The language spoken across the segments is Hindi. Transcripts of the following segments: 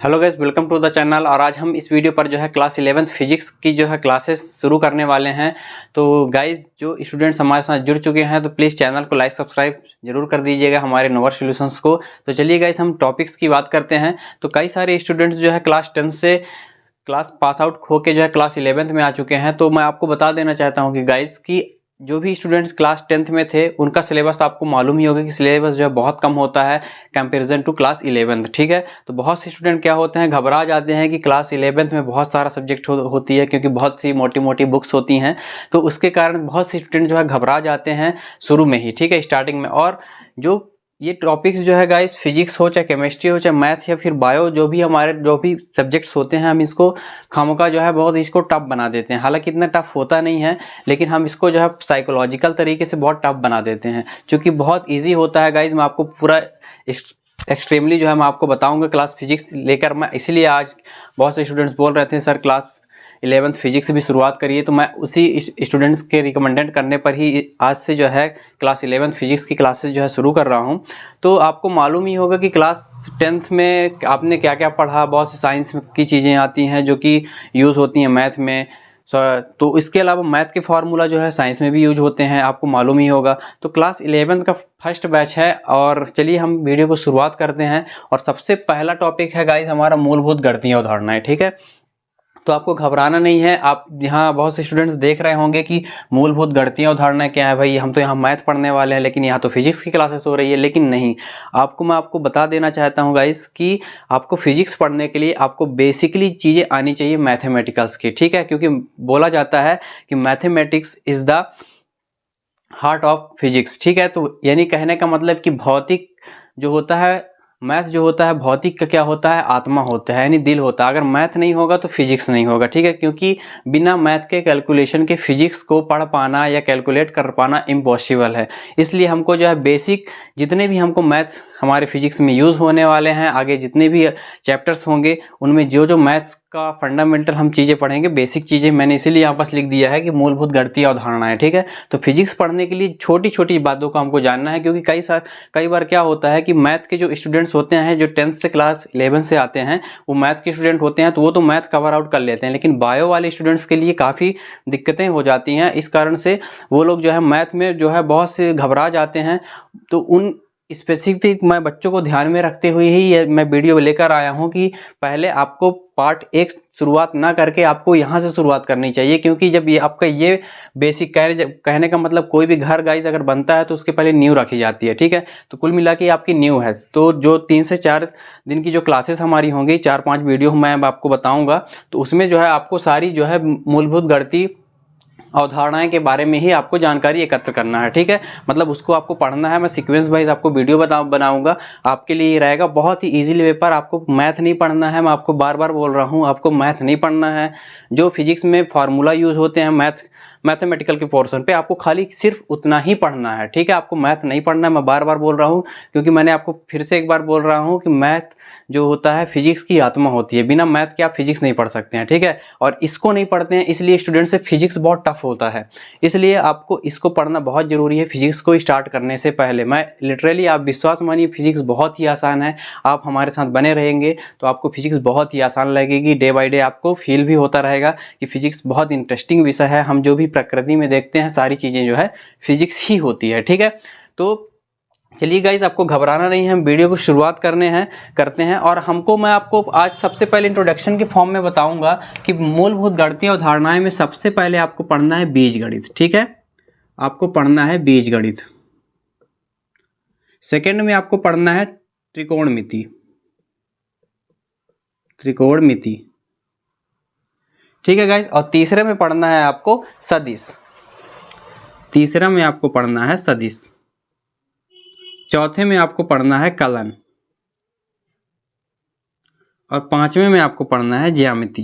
Hello guys, welcome to the channel. और आज हम इस वीडियो पर जो है क्लास 11th फिजिक्स की जो है क्लासेस शुरू करने वाले हैं। तो गाइस, जो स्टूडेंट्स हमारे साथ जुड़ चुके हैं तो प्लीज़ चैनल को लाइक सब्सक्राइब जरूर कर दीजिएगा हमारे नोवर सॉल्यूशंस को। तो चलिए गाइस, हम टॉपिक्स की बात करते हैं। तो कई सारे स्टूडेंट्स जो है क्लास 10 से क्लास पास आउट होकर जो है क्लास 11th में आ चुके हैं। तो मैं आपको बता देना चाहता हूँ कि गाइस की जो भी स्टूडेंट्स क्लास 10th में थे उनका सिलेबस तो आपको मालूम ही होगा कि सिलेबस जो है बहुत कम होता है कंपैरिजन टू क्लास 11th। ठीक है, तो बहुत से स्टूडेंट क्या होते हैं, घबरा जाते हैं कि क्लास 11th में बहुत सारा सब्जेक्ट होती है, क्योंकि बहुत सी मोटी मोटी बुक्स होती हैं। तो उसके कारण बहुत से स्टूडेंट जो है घबरा जाते हैं शुरू में ही, ठीक है, स्टार्टिंग में। और जो ये टॉपिक्स जो है गाइस, फिजिक्स हो चाहे केमिस्ट्री हो चाहे मैथ या फिर बायो, जो भी सब्जेक्ट्स होते हैं, हम इसको खामोका जो है बहुत इसको टफ बना देते हैं। हालांकि इतना टफ होता नहीं है, लेकिन हम इसको जो है साइकोलॉजिकल तरीके से बहुत टफ बना देते हैं, क्योंकि बहुत ईजी होता है गाइज। मैं आपको पूरा एक्सट्रीमली जो है मैं आपको बताऊंगा क्लास फिजिक्स लेकर। मैं इसलिए आज बहुत से स्टूडेंट्स बोल रहे थे सर क्लास 11th फिजिक्स भी शुरुआत करिए, तो मैं उसी स्टूडेंट्स के रिकमेंडेड करने पर ही आज से जो है क्लास 11th फिजिक्स की क्लासेस जो है शुरू कर रहा हूं। तो आपको मालूम ही होगा कि क्लास 10th में आपने क्या क्या पढ़ा। बहुत सी साइंस की चीज़ें आती हैं जो कि यूज़ होती हैं मैथ में। तो इसके अलावा मैथ के फार्मूला जो है साइंस में भी यूज होते हैं, आपको मालूम ही होगा। तो क्लास 11th का फर्स्ट बैच है और चलिए हम वीडियो को शुरुआत करते हैं। और सबसे पहला टॉपिक है गाइस हमारा मूलभूत गणितीय अवधारणाएं। ठीक है, तो आपको घबराना नहीं है। आप यहाँ बहुत से स्टूडेंट्स देख रहे होंगे कि मूलभूत गणितीय अवधारणा क्या है भाई, हम तो यहाँ मैथ पढ़ने वाले हैं, लेकिन यहाँ तो फिजिक्स की क्लासेस हो रही है। लेकिन नहीं, मैं आपको बता देना चाहता हूँ गाइस कि आपको फिजिक्स पढ़ने के लिए आपको बेसिकली चीज़ें आनी चाहिए मैथमेटिकल्स की। ठीक है, क्योंकि बोला जाता है कि mathematics is the heart of physics. ठीक है, तो यानी कहने का मतलब कि भौतिक जो होता है, मैथ जो होता है, भौतिक का क्या होता है, आत्मा होता है, यानी दिल होता है। अगर मैथ नहीं होगा तो फिजिक्स नहीं होगा। ठीक है, क्योंकि बिना मैथ के कैलकुलेशन के फिजिक्स को पढ़ पाना या कैलकुलेट कर पाना इम्पॉसिबल है। इसलिए हमको जो है बेसिक जितने भी हमको मैथ्स हमारे फिजिक्स में यूज़ होने वाले हैं, आगे जितने भी चैप्टर्स होंगे उनमें जो जो मैथ्स का फंडामेंटल हम चीज़ें पढ़ेंगे, बेसिक चीज़ें, मैंने इसीलिए यहाँ पास लिख दिया है कि मूलभूत गणितीय अवधारणाएं। ठीक है, तो फिजिक्स पढ़ने के लिए छोटी छोटी बातों को हमको जानना है, क्योंकि कई बार क्या होता है कि मैथ के जो स्टूडेंट्स होते हैं, जो 10th से क्लास 11 से आते हैं, वो मैथ के स्टूडेंट होते हैं, तो वो तो मैथ कवर आउट कर लेते हैं, लेकिन बायो वाले स्टूडेंट्स के लिए काफ़ी दिक्कतें हो जाती हैं। इस कारण से वो लोग जो है मैथ में जो है बहुत से घबरा जाते हैं। तो उन स्पेसिफिक मैं बच्चों को ध्यान में रखते हुए ही मैं वीडियो लेकर आया हूं कि पहले आपको पार्ट 1 शुरुआत ना करके आपको यहां से शुरुआत करनी चाहिए, क्योंकि जब ये आपका ये बेसिक कहने का मतलब कोई भी घर गाइस अगर बनता है तो उसके पहले नींव रखी जाती है। ठीक है, तो कुल मिला के आपकी नींव है। तो जो 3 से 4 दिन की जो क्लासेस हमारी होंगी, 4-5 वीडियो मैं आपको बताऊंगा, तो उसमें जो है आपको सारी जो है मूलभूत गणितीय अवधारणाएं के बारे में ही आपको जानकारी एकत्र करना है। ठीक है, मतलब उसको आपको पढ़ना है। मैं सीक्वेंस वाइज आपको वीडियो बनाऊंगा, आपके लिए ये रहेगा बहुत ही इजीली पेपर। आपको मैथ नहीं पढ़ना है, मैं आपको बार बार बोल रहा हूँ, आपको मैथ नहीं पढ़ना है। जो फिजिक्स में फार्मूला यूज होते हैं मैथमेटिकल के पोर्शन पे, आपको खाली सिर्फ उतना ही पढ़ना है। ठीक है, आपको मैथ नहीं पढ़ना है, मैं बार बार बोल रहा हूँ, क्योंकि मैंने आपको फिर से एक बार बोल रहा हूँ कि मैथ जो होता है फिजिक्स की आत्मा होती है। बिना मैथ के आप फिजिक्स नहीं पढ़ सकते हैं। ठीक है, और इसको नहीं पढ़ते हैं इसलिए स्टूडेंट से फिजिक्स बहुत टफ होता है। इसलिए आपको इसको पढ़ना बहुत जरूरी है फिजिक्स को स्टार्ट करने से पहले। मैं लिटरली, आप विश्वास मानिए, फिजिक्स बहुत ही आसान है। आप हमारे साथ बने रहेंगे तो आपको फिजिक्स बहुत ही आसान लगेगी। डे बाय डे आपको फील भी होता रहेगा कि फिजिक्स बहुत इंटरेस्टिंग विषय है। हम जो भी प्रकृति में देखते हैं सारी चीज़ें जो है फिजिक्स ही होती है। ठीक है, तो चलिए गाइज, आपको घबराना नहीं है, हम वीडियो को शुरुआत करते हैं। और मैं आपको आज सबसे पहले इंट्रोडक्शन के फॉर्म में बताऊंगा कि मूलभूत गणितीय अवधारणाएं में सबसे पहले आपको पढ़ना है बीजगणित। ठीक है, आपको पढ़ना है बीजगणित। सेकंड में आपको पढ़ना है त्रिकोणमिति। ठीक है गाइज, और तीसरे में पढ़ना है आपको सदिश। चौथे में आपको पढ़ना है कलन, और 5वें में आपको पढ़ना है ज्यामिति।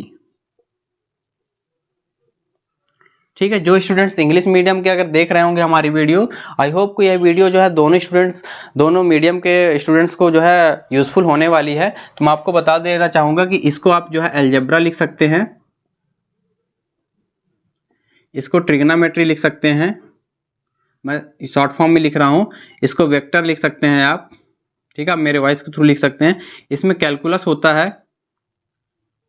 ठीक है, जो स्टूडेंट्स इंग्लिश मीडियम के अगर देख रहे होंगे हमारी वीडियो, आई होप को यह वीडियो जो है दोनों मीडियम के स्टूडेंट्स को जो है यूजफुल होने वाली है। तो मैं आपको बता देना चाहूँगा कि इसको आप जो है अलजेब्रा लिख सकते हैं, इसको ट्रिग्नोमेट्री लिख सकते हैं, मैं शॉर्ट फॉर्म में लिख रहा हूँ, इसको वेक्टर लिख सकते हैं आप। ठीक है, आप मेरे वॉइस के थ्रू लिख सकते हैं। इसमें कैलकुलस होता है,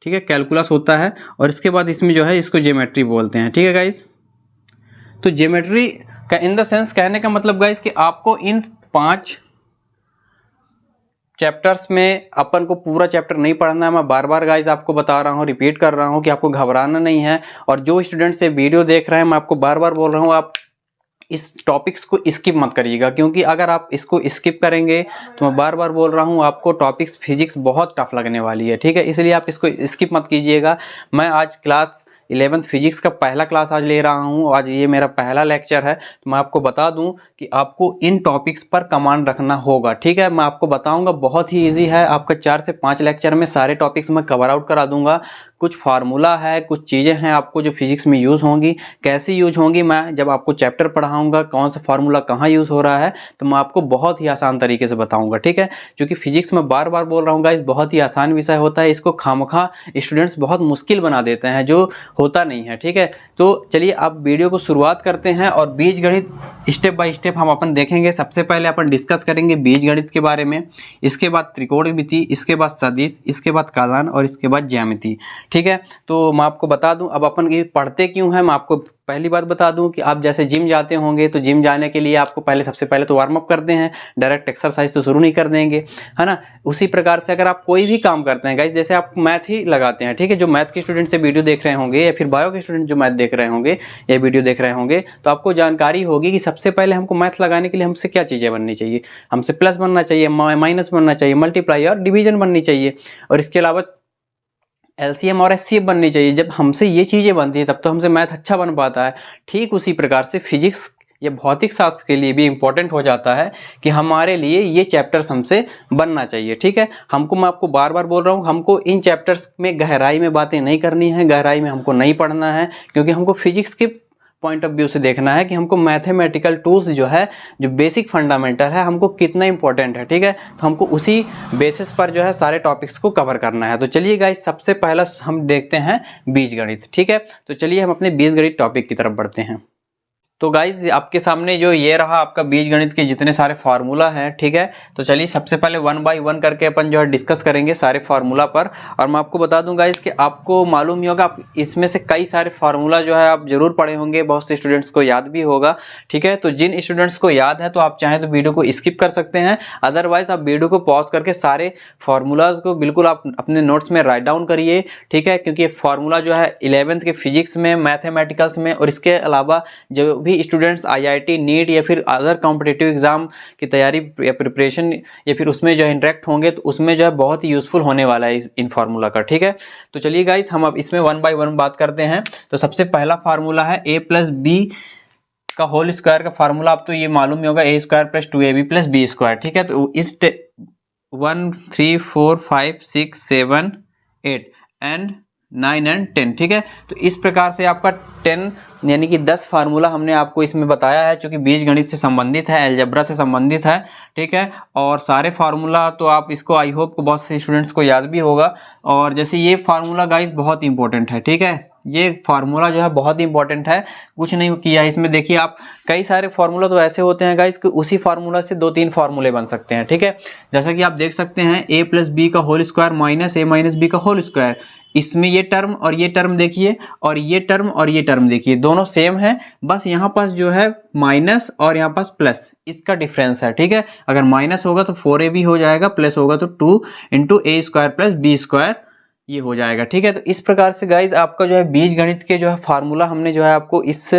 ठीक है, कैलकुलस होता है। और इसके बाद इसमें जो है इसको ज्योमेट्री बोलते हैं। ठीक है गाइस, तो ज्योमेट्री का इन द सेंस कहने का मतलब गाइस कि आपको इन 5 चैप्टर्स में अपन को पूरा चैप्टर नहीं पढ़ना है। मैं बार बार गाइस आपको बता रहा हूँ, रिपीट कर रहा हूँ कि आपको घबराना नहीं है। और जो स्टूडेंट से वीडियो देख रहे हैं, मैं आपको बार बार बोल रहा हूँ, आप इस टॉपिक्स को स्किप मत करिएगा, क्योंकि अगर आप इसको स्किप करेंगे तो मैं बार बार बोल रहा हूँ आपको टॉपिक्स फिजिक्स बहुत टफ लगने वाली है। ठीक है, इसलिए आप इसको स्किप मत कीजिएगा। मैं आज क्लास 11th फिजिक्स का पहला क्लास आज ले रहा हूँ, आज ये मेरा पहला लेक्चर है। तो मैं आपको बता दूं कि आपको इन टॉपिक्स पर कमांड रखना होगा। ठीक है, मैं आपको बताऊंगा, बहुत ही इजी है। आपका 4 से 5 लेक्चर में सारे टॉपिक्स मैं कवर आउट करा दूंगा। कुछ फार्मूला है, कुछ चीज़ें हैं आपको जो फिजिक्स में यूज़ होंगी। कैसी यूज होंगी, मैं जब आपको चैप्टर पढ़ाऊंगा कौन सा फार्मूला कहाँ यूज़ हो रहा है, तो मैं आपको बहुत ही आसान तरीके से बताऊंगा। ठीक है, क्योंकि फिजिक्स में बार बार बोल रहा हूँ गाइस, बहुत ही आसान विषय होता है। इसको खामखा स्टूडेंट्स बहुत मुश्किल बना देते हैं, जो होता नहीं है। ठीक है, तो चलिए अब वीडियो को शुरुआत करते हैं और बीजगणित स्टेप बाय स्टेप हम अपन देखेंगे। सबसे पहले अपन डिस्कस करेंगे बीजगणित के बारे में, इसके बाद त्रिकोणमिति, इसके बाद सदिश, इसके बाद कलन और इसके बाद ज्यामिति। ठीक है, तो मैं आपको बता दूं अब अपन ये पढ़ते क्यों है। मैं आपको पहली बात बता दूं कि आप जैसे जिम जाते होंगे तो जिम जाने के लिए आपको सबसे पहले तो वार्म अप करते हैं, डायरेक्ट एक्सरसाइज तो शुरू नहीं कर देंगे, है ना। उसी प्रकार से अगर आप कोई भी काम करते हैं गाइस, जैसे आप मैथ ही लगाते हैं, ठीक है, जो मैथ के स्टूडेंट से वीडियो देख रहे होंगे या फिर बायो के स्टूडेंट जो मैथ देख रहे होंगे या वीडियो देख रहे होंगे, तो आपको जानकारी होगी कि सबसे पहले हमको मैथ लगाने के लिए हमसे क्या चीज़ें बननी चाहिए। हमसे प्लस बनना चाहिए, माइनस बनना चाहिए, मल्टीप्लाई और डिवीजन बननी चाहिए, और इसके अलावा एलसीएम और एचसीएफ बननी चाहिए। जब हमसे ये चीज़ें बनती है तब तो हमसे मैथ अच्छा बन पाता है। ठीक उसी प्रकार से फिजिक्स या भौतिक शास्त्र के लिए भी इम्पोर्टेंट हो जाता है कि हमारे लिए ये चैप्टर्स हमसे बनना चाहिए। ठीक है, हमको, मैं आपको बार बार बोल रहा हूँ, हमको इन चैप्टर्स में गहराई में बातें नहीं करनी है, गहराई में हमको नहीं पढ़ना है, क्योंकि हमको फिजिक्स के पॉइंट ऑफ व्यू से देखना है कि हमको मैथमेटिकल टूल्स जो है, जो बेसिक फंडामेंटल है, हमको कितना इंपॉर्टेंट है। ठीक है, तो हमको उसी बेसिस पर जो है सारे टॉपिक्स को कवर करना है। तो चलिए गाइस, सबसे पहला हम देखते हैं बीजगणित। ठीक है, तो चलिए हम अपने बीजगणित टॉपिक की तरफ बढ़ते हैं। तो गाइज आपके सामने जो ये रहा आपका बीजगणित के जितने सारे फार्मूला हैं। ठीक है, तो चलिए सबसे पहले 1 बाय 1 करके अपन जो है डिस्कस करेंगे सारे फार्मूला पर। और मैं आपको बता दूं गाइज कि आपको मालूम ही होगा, आप इसमें से कई सारे फार्मूला जो है आप जरूर पढ़े होंगे, बहुत से स्टूडेंट्स को याद भी होगा। ठीक है, तो जिन स्टूडेंट्स को याद है तो आप चाहें तो वीडियो को स्किप कर सकते हैं, अदरवाइज आप वीडियो को पॉज करके सारे फार्मूलाज को बिल्कुल आप अपने नोट्स में राइट डाउन करिए। ठीक है, क्योंकि ये फार्मूला जो है 11th के फिजिक्स में, मैथमेटिकल्स में, और इसके अलावा जो भी स्टूडेंट्स आईआईटी, नीट या फिर अदर कॉम्पिटिटिव एग्जाम की तैयारी या प्रिपरेशन या फिर उसमें जो है इंटरेक्ट होंगे, तो उसमें जो है बहुत ही यूजफुल होने वाला है इन फार्मूला का। ठीक है, तो चलिए गाइस हम अब इसमें 1 बाय 1 बात करते हैं। तो सबसे पहला फार्मूला है a प्लस बी का होल स्क्वायर का फार्मूला। आप तो ये मालूम ही होगा, a square plus 2ab plus b square. ठीक है, तो इस 1 3 4 5 6 7 8 एंड 9 एंड 10। ठीक है, तो इस प्रकार से आपका 10 यानी कि 10 फार्मूला हमने आपको इसमें बताया है, जो कि बीजगणित से संबंधित है, अलजेब्रा से संबंधित है। ठीक है, और सारे फार्मूला तो आप इसको, आई होप को बहुत से स्टूडेंट्स को याद भी होगा। और जैसे ये फार्मूला गाइस बहुत इंपॉर्टेंट है। ठीक है, ये फार्मूला जो है बहुत इंपॉर्टेंट है, कुछ नहीं किया है इसमें। देखिए आप, कई सारे फार्मूला तो ऐसे होते हैं गाइस कि उसी फार्मूला से 2-3 फार्मूले बन सकते हैं। ठीक है, जैसा कि आप देख सकते हैं a प्लस बी का whole square minus a minus b का होल स्क्वायर। इसमें ये टर्म और ये टर्म देखिए, और ये टर्म और ये टर्म देखिए, दोनों सेम है, बस यहाँ पास जो है माइनस और यहाँ पास प्लस, इसका डिफरेंस है। ठीक है, अगर माइनस होगा तो 4ab हो जाएगा, प्लस होगा तो 2 into a square plus b square, ये हो जाएगा। ठीक है, तो इस प्रकार से गाइज आपका जो है बीजगणित के जो है फार्मूला हमने जो है आपको इस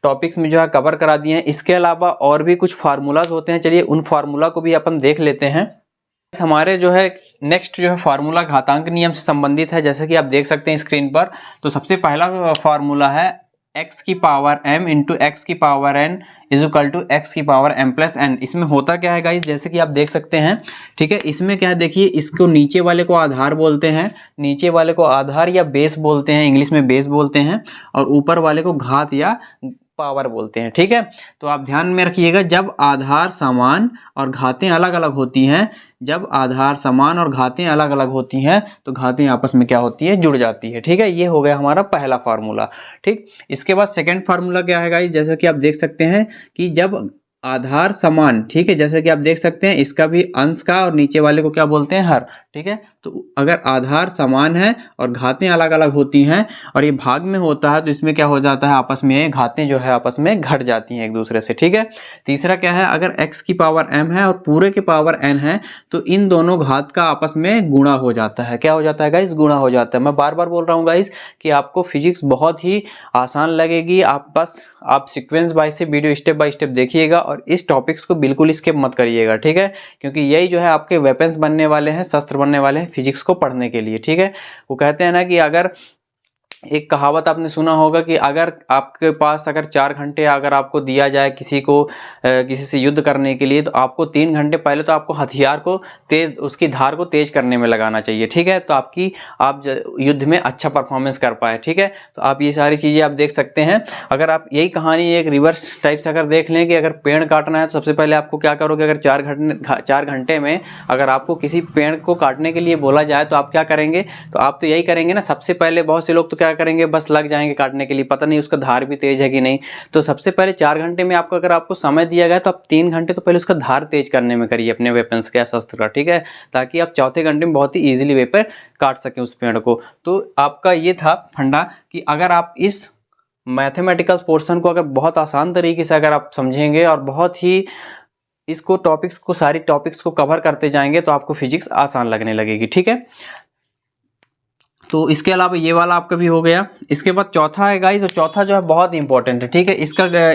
टॉपिक्स में जो है कवर करा दिए हैं। इसके अलावा और भी कुछ फार्मूलाज होते हैं, चलिए उन फार्मूला को भी अपन देख लेते हैं। हमारे जो है नेक्स्ट जो है फार्मूला घातांक नियम से संबंधित है, जैसे कि आप देख सकते हैं स्क्रीन पर। तो सबसे पहला फार्मूला है x की पावर m इंटू एक्स की power n is equal to x की पावर m प्लस n। इसमें होता क्या है गाइस, जैसे कि आप देख सकते हैं। ठीक है, इसमें क्या है देखिए, इसको नीचे वाले को आधार बोलते हैं, नीचे वाले को आधार या बेस बोलते हैं, इंग्लिश में बेस बोलते हैं, और ऊपर वाले को घात या पावर बोलते हैं। ठीक है, तो आप ध्यान में रखिएगा, जब आधार समान और घातें अलग अलग होती हैं, जब आधार समान और घातें अलग अलग होती हैं तो घातें आपस में क्या होती है, जुड़ जाती है। ठीक है, ये हो गया हमारा पहला फार्मूला। ठीक, इसके बाद सेकंड फार्मूला क्या है गाइस, जैसा कि आप देख सकते हैं कि जब आधार समान, ठीक है, जैसे कि आप देख सकते हैं इसका भी अंश का और नीचे वाले को क्या बोलते हैं, हर, ठीक है। तो अगर आधार समान है और घातें अलग अलग होती हैं और ये भाग में होता है तो इसमें क्या हो जाता है, आपस में घातें जो है आपस में घट जाती हैं एक दूसरे से, ठीक है। तीसरा क्या है, अगर x की पावर m है और पूरे के पावर n है तो इन दोनों घात का आपस में गुणा हो जाता है। क्या हो जाता है गाइस, गुणा हो जाता है। मैं बार बार बोल रहा हूँ गाइस कि आपको फिजिक्स बहुत ही आसान लगेगी, आप सीक्वेंस वाइज से वीडियो स्टेप बाय स्टेप देखिएगा और इस टॉपिक्स को बिल्कुल स्किप मत करिएगा, ठीक है, क्योंकि यही जो है आपके वेपन्स बनने वाले हैं, शस्त्र बनने वाले हैं फिजिक्स को पढ़ने के लिए, ठीक है। वो कहते हैं ना कि अगर एक कहावत आपने सुना होगा कि अगर आपके पास अगर 4 घंटे अगर आपको दिया जाए किसी से युद्ध करने के लिए, तो आपको 3 घंटे पहले तो आपको हथियार को उसकी धार को तेज करने में लगाना चाहिए, ठीक है, तो आप युद्ध में अच्छा परफॉर्मेंस कर पाए, ठीक है। तो आप ये सारी चीज़ें आप देख सकते हैं। अगर आप यही कहानी एक रिवर्स टाइप से अगर देख लें कि अगर पेड़ काटना है तो सबसे पहले आपको क्या करोगे, अगर 4 घंटे में अगर आपको किसी पेड़ को काटने के लिए बोला जाए तो आप क्या करेंगे, तो आप तो यही करेंगे ना। सबसे पहले बहुत से लोग तो क्या करेंगे, बस लग जाएंगे काटने के लिए, पता नहीं उसका धार भी तेज है कि नहीं। तो सबसे पहले 4 घंटे में आपको अगर आपको समय दिया गया तो आप 3 घंटे तो पहले उसका धार तेज करने में करिए अपने वेपन्स का, शस्त्र का, ठीक है, ताकि आप चौथे घंटे में बहुत ही ईजिली वे पर काट सकें उस पेड़ को। तो आपका ये था फंडा कि अगर आप इस मैथमेटिकल पोर्शन को अगर बहुत आसान तरीके से अगर आप समझेंगे और बहुत ही इसको सारी टॉपिक्स को कवर करते जाएंगे तो आपको फिजिक्स आसान लगने लगेगी, ठीक है। तो इसके अलावा ये वाला आपका भी हो गया। इसके बाद चौथा है गाइस, और चौथा जो है बहुत इंपॉर्टेंट है, ठीक है।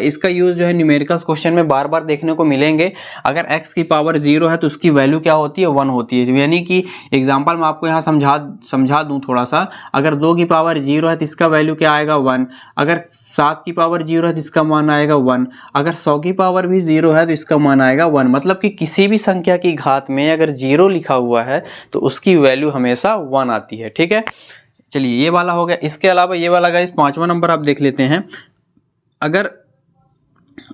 इसका यूज जो है न्यूमेरिकल्स क्वेश्चन में बार बार देखने को मिलेंगे। अगर x की पावर 0 है तो उसकी वैल्यू क्या होती है, 1 होती है। यानी कि एग्जांपल मैं आपको यहाँ समझा दूँ थोड़ा सा। अगर 2 की पावर 0 है तो इसका वैल्यू क्या आएगा, 1। अगर 7 की पावर 0 है तो इसका मान आएगा 1। अगर 100 की पावर भी 0 है तो इसका मान आएगा 1। मतलब कि किसी भी संख्या की घात में अगर 0 लिखा हुआ है तो उसकी वैल्यू हमेशा 1 आती है, ठीक है। चलिए ये वाला हो गया। इसके अलावा ये वाला गाइस 5वां नंबर आप देख लेते हैं। अगर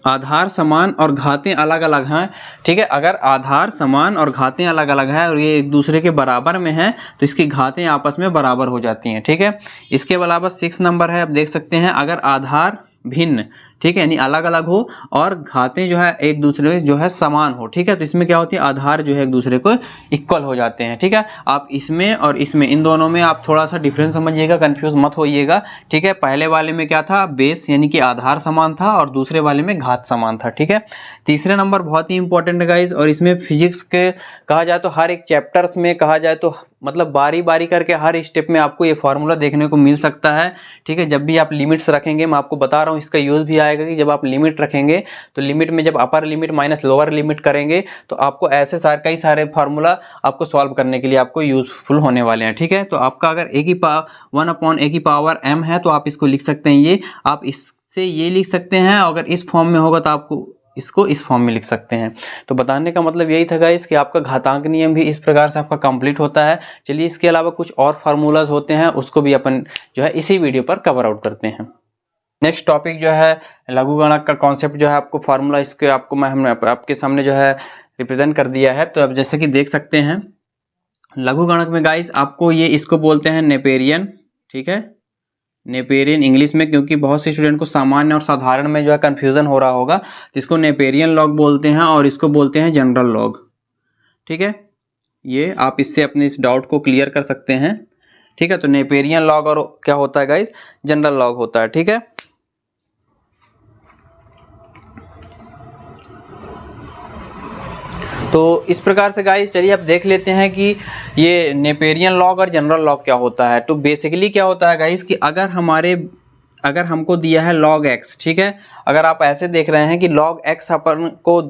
आधार समान और घातें अलग अलग हैं, ठीक है, अगर आधार समान और घातें अलग अलग है और ये एक दूसरे के बराबर में है तो इसकी घातें आपस में बराबर हो जाती हैं, ठीक है। इसके अलावा 6 नंबर है, आप देख सकते हैं, अगर आधार भिन्न, ठीक है, यानी अलग अलग हो और घातें जो है एक दूसरे में जो है समान हो, ठीक है, तो इसमें क्या होती है, आधार जो है एक दूसरे को इक्वल हो जाते हैं, ठीक है। आप इसमें और इसमें इन दोनों में आप थोड़ा सा डिफरेंस समझिएगा, कंफ्यूज मत होइएगा, ठीक है। पहले वाले में क्या था, बेस यानी कि आधार समान था और दूसरे वाले में घात समान था, ठीक है। तीसरे नंबर बहुत ही इंपॉर्टेंट है गाइज, और इसमें फिजिक्स के कहा जाए तो हर एक चैप्टर्स में कहा जाए तो मतलब बारी बारी करके हर स्टेप में आपको ये फार्मूला देखने को मिल सकता है, ठीक है। जब भी आप लिमिट्स रखेंगे, मैं आपको बता रहा हूँ इसका यूज भी आएगा कि जब आप लिमिट रखेंगे तो लिमिट में जब upper limit minus lower limit करेंगे तो आपको ऐसे कई सारे फार्मूला आपको सॉल्व करने के लिए आपको यूजफुल होने वाले हैं, ठीक है। तो आपका अगर 1/a की पावर m है तो आप इसको लिख सकते हैं, ये आप इससे ये लिख सकते हैं। अगर इस फॉर्म में होगा तो आपको इसको इस फॉर्म में लिख सकते हैं। तो बताने का मतलब यही था गाइस कि आपका घातांक नियम भी इस प्रकार से आपका कंप्लीट होता है। चलिए इसके अलावा कुछ और फार्मूलाज होते हैं, उसको भी अपन जो है इसी वीडियो पर कवर आउट करते हैं। नेक्स्ट टॉपिक जो है लघुगणक का कॉन्सेप्ट जो है, आपको फार्मूला इसके आपको हमने आपके सामने जो है रिप्रेजेंट कर दिया है। तो अब जैसे कि देख सकते हैं लघुगणक में गाइस आपको ये इसको बोलते हैं नेपेरियन, ठीक है, नेपेरियन इंग्लिश में, क्योंकि बहुत से स्टूडेंट को सामान्य और साधारण में जो है कंफ्यूजन हो रहा होगा, तो इसको नेपेरियन लॉग बोलते हैं और इसको बोलते हैं जनरल लॉग, ठीक है। ये आप इससे अपने इस डाउट को क्लियर कर सकते हैं, ठीक है। तो नेपेरियन लॉग और क्या होता है गाइस, जनरल लॉग होता है, ठीक है। तो इस प्रकार से गाइस चलिए अब देख लेते हैं कि ये नेपेरियन लॉग और जनरल लॉग क्या होता है। तो बेसिकली क्या होता है गाइस कि अगर हमको दिया है log x, ठीक है, अगर आप ऐसे देख रहे हैं कि log x अपन को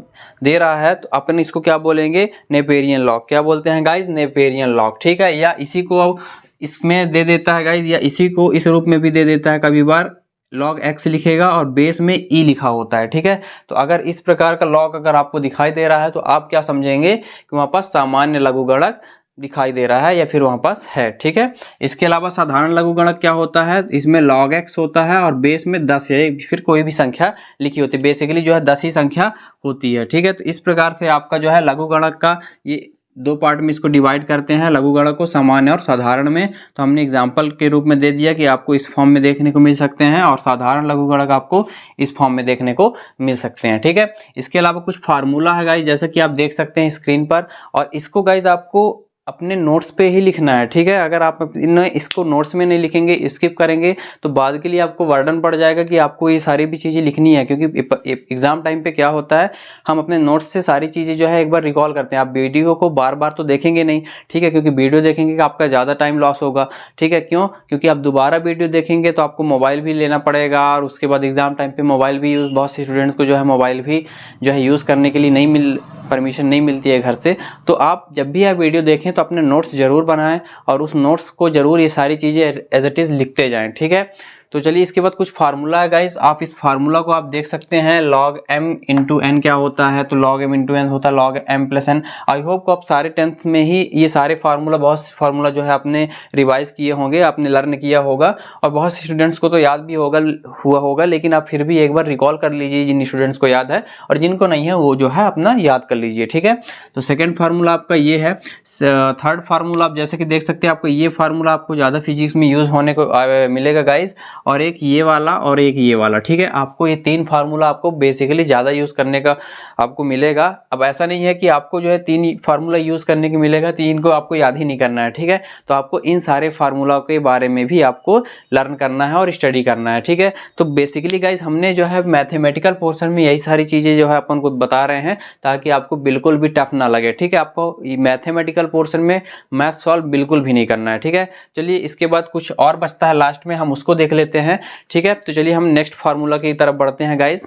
दे रहा है तो अपन इसको क्या बोलेंगे, नेपेरियन लॉग। क्या बोलते हैं गाइस, नेपेरियन लॉग, ठीक है। या इसी को इसमें दे देता है गाइस, या इसी को इस रूप में भी दे देता है, कभी बार log x लिखेगा और बेस में e लिखा होता है, ठीक है। तो अगर इस प्रकार का लॉग अगर आपको दिखाई दे रहा है तो आप क्या समझेंगे कि वहाँ पास सामान्य लघुगणक दिखाई दे रहा है या फिर वहाँ पास है, ठीक है। इसके अलावा साधारण लघुगणक क्या होता है, इसमें log x होता है और बेस में 10 है, फिर कोई भी संख्या लिखी होती है, बेसिकली जो है 10 ही संख्या होती है, ठीक है। तो इस प्रकार से आपका जो है लघुगणक का ये दो पार्ट में इसको डिवाइड करते हैं, लघुगणक को सामान्य और साधारण में। तो हमने एग्जांपल के रूप में दे दिया कि आपको इस फॉर्म में देखने को मिल सकते हैं और साधारण लघुगणक आपको इस फॉर्म में देखने को मिल सकते हैं। ठीक है, इसके अलावा कुछ फार्मूला है गाइज, जैसे कि आप देख सकते हैं स्क्रीन पर, और इसको गाइज आपको अपने नोट्स पे ही लिखना है। ठीक है, अगर आप इसको नोट्स में नहीं लिखेंगे, स्किप करेंगे, तो बाद के लिए आपको बर्डन पड़ जाएगा कि आपको ये सारी भी चीज़ें लिखनी है, क्योंकि एग्जाम टाइम पे क्या होता है, हम अपने नोट्स से सारी चीज़ें जो है एक बार रिकॉल करते हैं। आप वीडियो को बार बार तो देखेंगे नहीं, ठीक है, क्योंकि वीडियो देखेंगे कि आपका ज़्यादा टाइम लॉस होगा। ठीक है, क्यों? क्योंकि आप दोबारा वीडियो देखेंगे तो आपको मोबाइल भी लेना पड़ेगा, और उसके बाद एग्जाम टाइम पे मोबाइल भी यूज़, बहुत से स्टूडेंट्स को जो है मोबाइल भी जो है यूज़ करने के लिए परमिशन नहीं मिलती है घर से। तो आप जब भी आप वीडियो देखें तो अपने नोट्स ज़रूर बनाएं, और उस नोट्स को ज़रूर ये सारी चीज़ें एज इट इज़ लिखते जाएं। ठीक है, तो चलिए इसके बाद कुछ फार्मूला है गाइज, आप इस फार्मूला को आप देख सकते हैं। log m इंटू एन क्या होता है, तो log m इंटू एन होता है log m plus n. I hope को आप सारे 10th में ही ये सारे फार्मूला, बहुत से फार्मूला जो है आपने रिवाइज किए होंगे, आपने लर्न किया होगा, और बहुत से स्टूडेंट्स को तो याद भी हुआ होगा, लेकिन आप फिर भी एक बार रिकॉल कर लीजिए जिन स्टूडेंट्स को याद है, और जिनको नहीं है वो जो है अपना याद कर लीजिए। ठीक है, तो सेकेंड फार्मूला आपका ये है। थर्ड फार्मूला आप जैसे कि देख सकते हैं, आपको ये फार्मूला आपको ज़्यादा फिजिक्स में यूज़ होने को मिलेगा गाइज, और एक ये वाला और एक ये वाला। ठीक है, आपको ये तीन फार्मूला आपको बेसिकली ज़्यादा यूज़ करने का आपको मिलेगा। अब ऐसा नहीं है कि आपको जो है तीन फार्मूला यूज़ करने की मिलेगा, तीन को आपको याद ही नहीं करना है। ठीक है, तो आपको इन सारे फार्मूला के बारे में भी आपको लर्न करना है और स्टडी करना है। ठीक है, तो बेसिकली गाइज हमने जो है मैथमेटिकल पोर्शन में यही सारी चीज़ें जो है अपन को बता रहे हैं, ताकि आपको बिल्कुल भी टफ ना लगे। ठीक है, आपको मैथमेटिकल पोर्शन में मैथ सॉल्व बिल्कुल भी नहीं करना है। ठीक है, चलिए इसके बाद कुछ और बचता है लास्ट में, हम उसको देख लेते हैं। ठीक है, तो चलिए हम नेक्स्ट फार्मूला की तरफ बढ़ते हैं गाइज।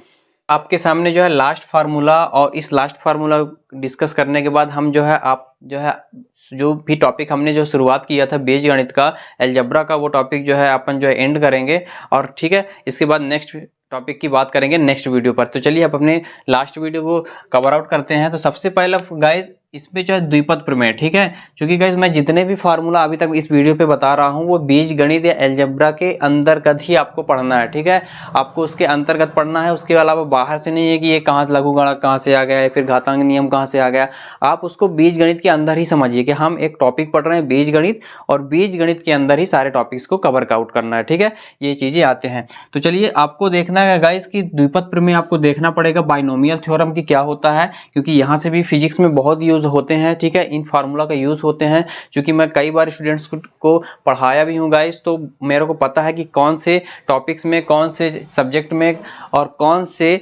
आपके सामने जो है लास्ट फार्मूला, और इस लास्ट फार्मूला डिस्कस करने के बाद हम जो है जो भी टॉपिक हमने जो शुरुआत किया था बीजगणित का, अलजेब्रा का, वो टॉपिक जो है अपन जो है एंड करेंगे। और ठीक है, इसके बाद नेक्स्ट टॉपिक की बात करेंगे नेक्स्ट वीडियो पर। तो चलिए अब अपने लास्ट वीडियो को कवर आउट करते हैं। तो सबसे पहला गाइज इसमें जो है द्विपद प्रमेय। ठीक है, क्योंकि गाइज मैं जितने भी फार्मूला अभी तक इस वीडियो पे बता रहा हूँ वो बीजगणित या अलजेब्रा के अंतर्गत ही आपको पढ़ना है। ठीक है, आपको उसके अंतर्गत पढ़ना है, उसके अलावा बाहर से नहीं है कि ये कहाँ लघुगणक कहाँ से आ गया है, फिर घातांक नियम कहाँ से आ गया। आप उसको बीजगणित के अंदर ही समझिए कि हम एक टॉपिक पढ़ रहे हैं बीजगणित, और बीजगणित के अंदर ही सारे टॉपिक्स को कवर आउट करना है। ठीक है, ये चीज़ें आते हैं। तो चलिए आपको देखना है गाइज कि द्विपद प्रमेय आपको देखना पड़ेगा, बाइनोमियल थ्योरम की क्या होता है, क्योंकि यहाँ से भी फिजिक्स में बहुत यूज होते हैं। ठीक है, इन फार्मूला का यूज होते हैं, क्योंकि मैं कई बार स्टूडेंट्स को पढ़ाया भी हूँ गाइस, तो मेरे को पता है कि कौन से टॉपिक्स में, कौन से सब्जेक्ट में और कौन से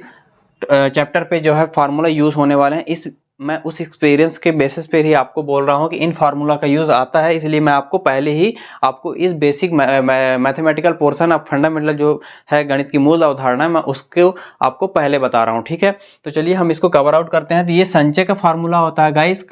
चैप्टर पे जो है फार्मूला यूज होने वाले हैं। मैं उस एक्सपीरियंस के बेसिस पे ही आपको बोल रहा हूँ कि इन फार्मूला का यूज़ आता है, इसलिए मैं आपको पहले ही आपको इस basic mathematical portion of fundamental जो है गणित की मूल अवधारणा, मैं उसको आपको पहले बता रहा हूँ। ठीक है, तो चलिए हम इसको कवर आउट करते हैं। तो ये संचय का फार्मूला होता है गाइस,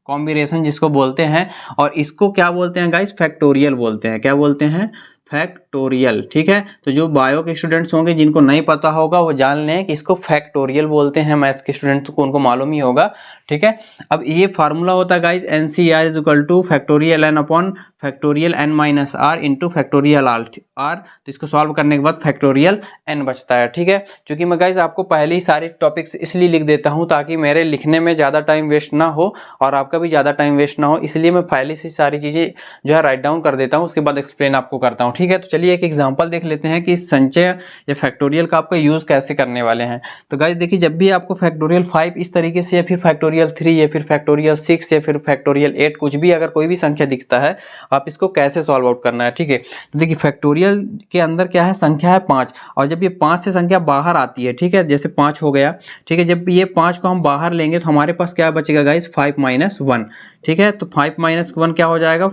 कॉम्बिनेशन जिसको बोलते हैं, और इसको क्या बोलते हैं गाइस, फैक्टोरियल बोलते हैं। क्या बोलते हैं? फैक्टोरियल। ठीक है, तो जो बायो के स्टूडेंट्स होंगे जिनको नहीं पता होगा वो जान लें कि इसको फैक्टोरियल बोलते हैं, मैथ्स के स्टूडेंट्स को उनको मालूम ही होगा। ठीक है, अब ये फार्मूला होता है guys NCR is equal to factorial n upon factorial n minus r into factorial r. तो इसको सॉल्व करने के बाद फैक्टोरियल n बचता है। ठीक है, क्योंकि मैं गाइज आपको पहले ही सारे टॉपिक्स इसलिए लिख देता हूँ ताकि मेरे लिखने में ज़्यादा टाइम वेस्ट ना हो और आपका भी ज़्यादा टाइम वेस्ट ना हो, इसलिए मैं पहले से सारी चीज़ें जो है राइट डाउन कर देता हूँ, उसके बाद एक्सप्लेन आपको करता हूँ। ठीक है, तो चलिए एक एग्जाम्पल देख लेते हैं कि संचय या फैक्टोरियल का आपका यूज़ कैसे करने वाले हैं। तो गाइज देखिए, जब भी आपको फैक्टोरियल 5 इस तरीके से, या फिर फैक्टोरियल 3 या फिर फैक्टोरियल 6 या फिर फैक्टोरियल 8, कुछ भी अगर कोई भी संख्या दिखता है, आप इसको कैसे सॉल्व आउट करना है। ठीक है, तो देखिए फैक्टोरियल के अंदर क्या है, संख्या है 5, और जब ये 5 से संख्या बाहर आती है, ठीक है, जैसे 5 हो गया, ठीक है, जब ये 5 को हम बाहर लेंगे तो हमारे पास क्या बचेगा गाइस, 5 माइनस 1। ठीक है, तो 5 माइनस 1 क्या हो जाएगा,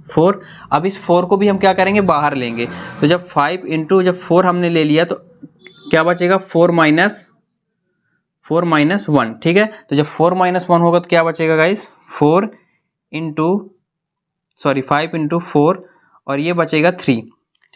4। अब इस 4 को भी हम क्या करेंगे, बाहर लेंगे, तो जब 5 इंटू जब 4 हमने ले लिया तो क्या बचेगा, 4 माइनस 1। ठीक है, तो जब 4 माइनस 1 होगा तो क्या बचेगा गाइस, 5 इंटू 4, और ये बचेगा 3।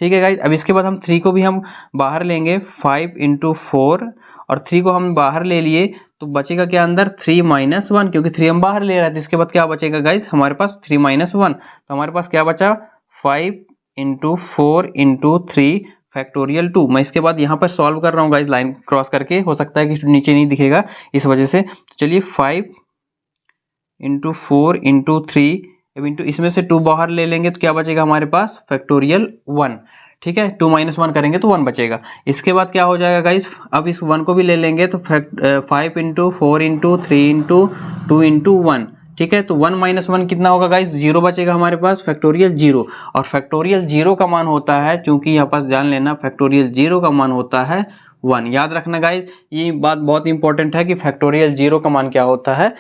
ठीक है गाइस, अब इसके बाद हम 3 को भी हम बाहर लेंगे, 5 इंटू 4, और 3 को हम बाहर ले लिए तो बचेगा क्या अंदर, 3 माइनस 1, क्योंकि 3 हम बाहर ले रहे हैं। तो इसके बाद क्या बचेगा गाइस, हमारे पास 3 माइनस 1, तो हमारे पास क्या बचा, 5 इंटू 4 इंटू 3 फैक्टोरियल 2। मैं इसके बाद यहाँ पर सॉल्व कर रहा हूँ गाइस, लाइन क्रॉस करके, हो सकता है कि नीचे नहीं दिखेगा इस वजह से। तो चलिए 5 इंटू 4 इंटू 3, अब इंटू इसमें से 2 बाहर ले लेंगे तो क्या बचेगा हमारे पास, फैक्टोरियल 1। ठीक है, 2 - 1 करेंगे तो 1 बचेगा। इसके बाद क्या हो जाएगा गाइस, अब इस 1 को भी ले लेंगे तो 5 इंटू 4 इंटू 3 इंटू 2 इंटू 1। ठीक है, तो 1 - 1 कितना होगा गाइस, 0 बचेगा हमारे पास, फैक्टोरियल 0। और फैक्टोरियल 0 का मान होता है, चूंकि यहाँ पास जान लेना फैक्टोरियल 0 का मान होता है 1। याद रखना गाइस, ये बात बहुत इंपॉर्टेंट है कि फैक्टोरियल 0 का मान क्या होता है,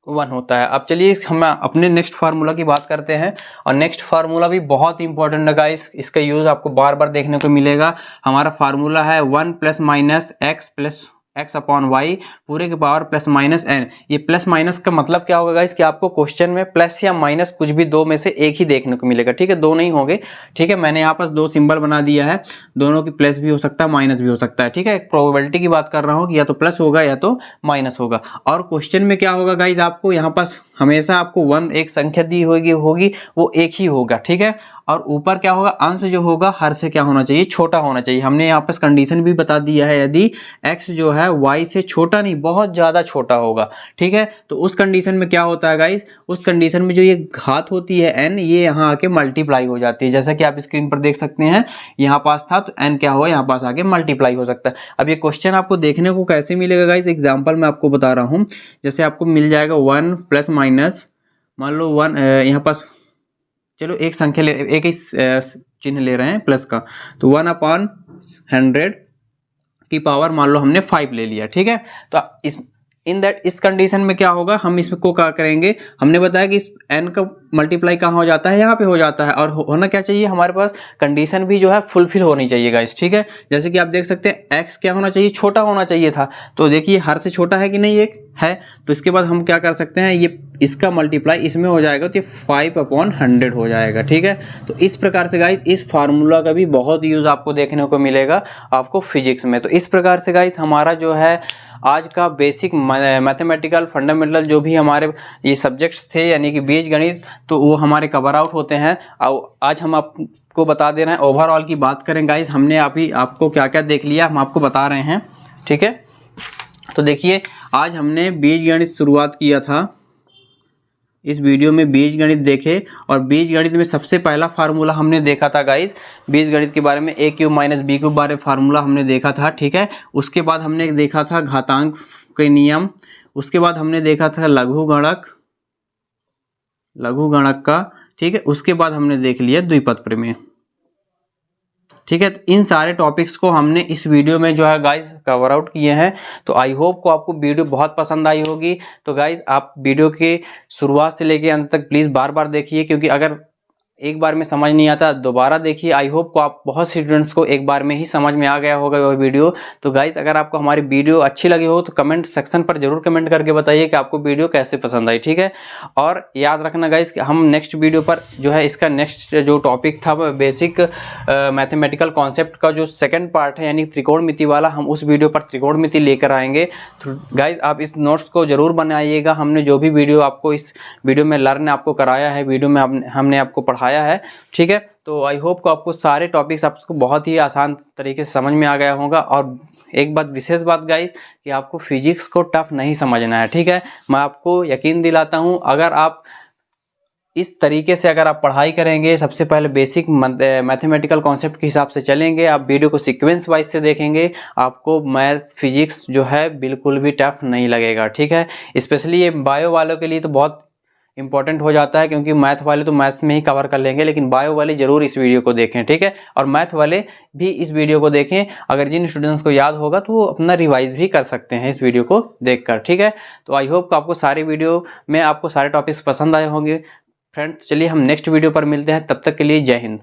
1 होता है। अब चलिए हम अपने नेक्स्ट फार्मूला की बात करते हैं, और नेक्स्ट फार्मूला भी बहुत इंपॉर्टेंट है गाइस, इसका यूज आपको बार बार देखने को मिलेगा। हमारा फार्मूला है 1 plus minus x plus x upon y पूरे के पावर प्लस माइनस एन। ये प्लस माइनस का मतलब क्या होगा गाइस, कि आपको क्वेश्चन में प्लस या माइनस कुछ भी दो में से एक ही देखने को मिलेगा। ठीक है, दो नहीं होंगे। ठीक है, मैंने यहाँ पर 2 सिंबल बना दिया है, दोनों की प्लस भी हो सकता है माइनस भी हो सकता है। ठीक है, प्रोबेबिलिटी की बात कर रहा हूँ कि या तो प्लस होगा या तो माइनस होगा। और क्वेश्चन में क्या होगा गाइस, आपको यहाँ पास हमेशा आपको 1 एक संख्या दी होगी वो एक ही होगा। ठीक है, और ऊपर क्या होगा, अंश जो होगा हर से क्या होना चाहिए, छोटा होना चाहिए। हमने यहाँ पर कंडीशन भी बता दिया है, यदि x जो है y से छोटा नहीं बहुत ज़्यादा छोटा होगा। ठीक है, तो उस कंडीशन में क्या होता है गाइस, उस कंडीशन में जो ये घात होती है n, ये यहाँ आके मल्टीप्लाई हो जाती है। जैसा कि आप स्क्रीन पर देख सकते हैं, यहाँ पास था तो n क्या हुआ, यहाँ पास आके मल्टीप्लाई हो सकता है। अब ये क्वेश्चन आपको देखने को कैसे मिलेगा गाइस, एग्जाम्पल मैं आपको बता रहा हूँ। जैसे आपको मिल जाएगा 1 प्लस माइनस, मान लो 1 यहाँ पास, चलो एक संख्या एक ही चिन्ह ले रहे हैं प्लस का, तो 1/100 की पावर मान लो हमने 5 ले लिया। ठीक है, तो इस कंडीशन में क्या होगा, हम इसको क्या करेंगे, हमने बताया कि इस n का मल्टीप्लाई कहाँ हो जाता है, यहाँ पे हो जाता है। और होना क्या चाहिए, हमारे पास कंडीशन भी जो है फुलफिल होनी चाहिए गाइस। ठीक है, जैसे कि आप देख सकते हैं x क्या होना चाहिए, छोटा होना चाहिए था। तो देखिए हर से छोटा है कि नहीं, एक है। तो इसके बाद हम क्या कर सकते हैं, ये इसका मल्टीप्लाई इसमें हो जाएगा तो ये 5/100 हो जाएगा। ठीक है, तो इस प्रकार से गाइस इस फार्मूला का भी बहुत यूज आपको देखने को मिलेगा आपको फिजिक्स में। तो इस प्रकार से गाइस हमारा जो है आज का बेसिक मैथमेटिकल फंडामेंटल जो भी हमारे ये सब्जेक्ट्स थे, यानी कि बीजगणित, तो वो हमारे कवर आउट होते हैं। और आज हम आपको बता दे रहे हैं, ओवरऑल की बात करें गाइस, हमने अभी आपको क्या क्या देख लिया हम आपको बता रहे हैं। ठीक है, तो देखिए आज हमने बीजगणित शुरुआत किया था, इस वीडियो में बीजगणित देखे, और बीजगणित में सबसे पहला फार्मूला हमने देखा था गाइस बीजगणित के बारे में, a³ - b³ बारे फार्मूला हमने देखा था। ठीक है, उसके बाद हमने देखा था घातांक के नियम, उसके बाद हमने देखा था लघुगणक का। ठीक है, उसके बाद हमने देख लिया द्विपद प्रमेय। ठीक है, इन सारे टॉपिक्स को हमने इस वीडियो में जो है गाइस कवर आउट किए हैं। तो आई होप को आपको वीडियो बहुत पसंद आई होगी। तो गाइस आप वीडियो के शुरुआत से लेके अंत तक प्लीज़ बार बार देखिए, क्योंकि अगर एक बार में समझ नहीं आता दोबारा देखिए। आई होप को आप बहुत स्टूडेंट्स को एक बार में ही समझ में आ गया होगा वह वीडियो। तो गाइस अगर आपको हमारी वीडियो अच्छी लगी हो तो कमेंट सेक्शन पर जरूर कमेंट करके बताइए कि आपको वीडियो कैसे पसंद आई। ठीक है, और याद रखना गाइस कि हम नेक्स्ट वीडियो पर जो है इसका नेक्स्ट जो टॉपिक था बेसिक मैथमेटिकल कॉन्सेप्ट का जो सेकेंड पार्ट है, यानी त्रिकोणमिति वाला, हम उस वीडियो पर त्रिकोणमिति लेकर आएंगे। तो गाइस आप इस नोट्स को जरूर बनाइएगा। हमने जो भी वीडियो आपको इस वीडियो में लर्न आपको कराया है, वीडियो में हमने आपको पढ़ाया है। ठीक है, तो आई होप को आपको सारे टॉपिक्स आपको बहुत ही आसान तरीके से समझ में आ गया होगा। और एक बात विशेष बात गाइस कि आपको फिजिक्स को टफ नहीं समझना है। ठीक है, मैं आपको यकीन दिलाता हूं, अगर आप इस तरीके से अगर आप पढ़ाई करेंगे, सबसे पहले बेसिक मैथमेटिकल कॉन्सेप्ट के हिसाब से चलेंगे, आप वीडियो को सीक्वेंस वाइज से देखेंगे, आपको मैथ फिजिक्स जो है बिल्कुल भी टफ नहीं लगेगा। ठीक है, स्पेशली ये बायो वालों के लिए तो बहुत इंपॉर्टेंट हो जाता है, क्योंकि मैथ वाले तो मैथ्स में ही कवर कर लेंगे, लेकिन बायो वाले जरूर इस वीडियो को देखें। ठीक है, और मैथ वाले भी इस वीडियो को देखें। अगर जिन स्टूडेंट्स को याद होगा तो वो अपना रिवाइज भी कर सकते हैं इस वीडियो को देखकर। ठीक है, तो आई होप आपको सारे वीडियो में आपको सारे टॉपिक्स पसंद आए होंगे। फ्रेंड्स चलिए हम नेक्स्ट वीडियो पर मिलते हैं, तब तक के लिए जय हिंद।